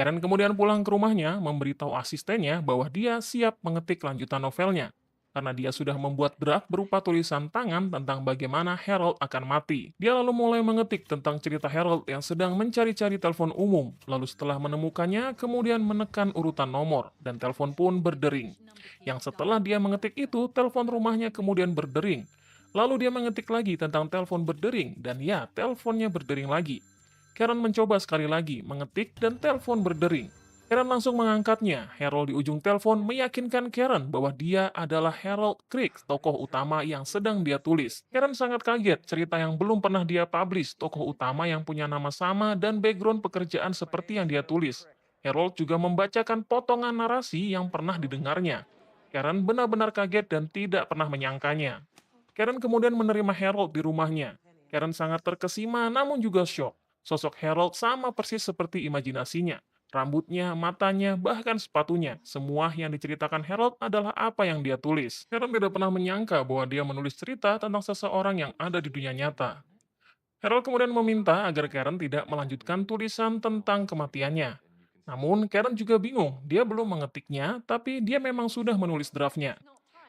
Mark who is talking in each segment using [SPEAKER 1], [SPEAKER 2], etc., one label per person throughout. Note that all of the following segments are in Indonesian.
[SPEAKER 1] Karen kemudian pulang ke rumahnya memberitahu asistennya bahwa dia siap mengetik lanjutan novelnya. Karena dia sudah membuat draft berupa tulisan tangan tentang bagaimana Harold akan mati. Dia lalu mulai mengetik tentang cerita Harold yang sedang mencari-cari telepon umum. Lalu setelah menemukannya, kemudian menekan urutan nomor, dan telepon pun berdering. Yang setelah dia mengetik itu, telepon rumahnya kemudian berdering. Lalu dia mengetik lagi tentang telepon berdering, dan ya, teleponnya berdering lagi. Karen mencoba sekali lagi mengetik dan telepon berdering. Karen langsung mengangkatnya. Harold di ujung telepon meyakinkan Karen bahwa dia adalah Harold Crick, tokoh utama yang sedang dia tulis. Karen sangat kaget, cerita yang belum pernah dia publish, tokoh utama yang punya nama sama dan background pekerjaan seperti yang dia tulis. Harold juga membacakan potongan narasi yang pernah didengarnya. Karen benar-benar kaget dan tidak pernah menyangkanya. Karen kemudian menerima Harold di rumahnya. Karen sangat terkesima namun juga syok. Sosok Harold sama persis seperti imajinasinya. Rambutnya, matanya, bahkan sepatunya. Semua yang diceritakan Harold adalah apa yang dia tulis. Karen tidak pernah menyangka bahwa dia menulis cerita tentang seseorang yang ada di dunia nyata. Harold kemudian meminta agar Karen tidak melanjutkan tulisan tentang kematiannya. Namun, Karen juga bingung. Dia belum mengetiknya, tapi dia memang sudah menulis draftnya.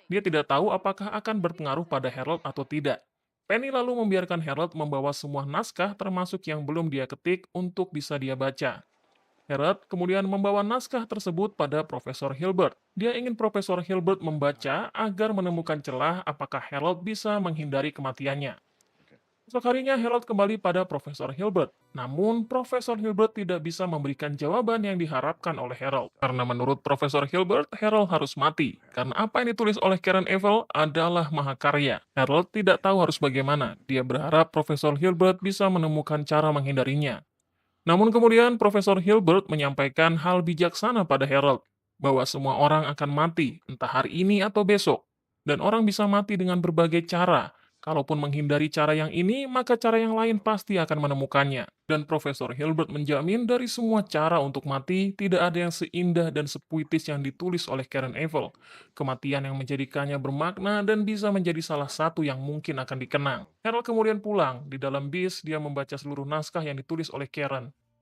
[SPEAKER 1] Dia tidak tahu apakah akan berpengaruh pada Harold atau tidak. Penny lalu membiarkan Harold membawa semua naskah termasuk yang belum dia ketik untuk bisa dia baca. Harold kemudian membawa naskah tersebut pada Profesor Hilbert. Dia ingin Profesor Hilbert membaca agar menemukan celah apakah Harold bisa menghindari kematiannya. Esok harinya Harold kembali pada Profesor Hilbert. Namun, Profesor Hilbert tidak bisa memberikan jawaban yang diharapkan oleh Harold. Karena menurut Profesor Hilbert, Harold harus mati. Karena apa yang ditulis oleh Karen Evil adalah mahakarya. Harold tidak tahu harus bagaimana. Dia berharap Profesor Hilbert bisa menemukan cara menghindarinya. Namun kemudian Profesor Hilbert menyampaikan hal bijaksana pada Harold. Bahwa semua orang akan mati, entah hari ini atau besok. Dan orang bisa mati dengan berbagai cara. Kalaupun menghindari cara yang ini, maka cara yang lain pasti akan menemukannya. Dan Profesor Hilbert menjamin dari semua cara untuk mati, tidak ada yang seindah dan sepuitis yang ditulis oleh Karen Evil. Kematian yang menjadikannya bermakna dan bisa menjadi salah satu yang mungkin akan dikenang. Harold kemudian pulang. Di dalam bis, dia membaca seluruh naskah yang ditulis oleh Karen.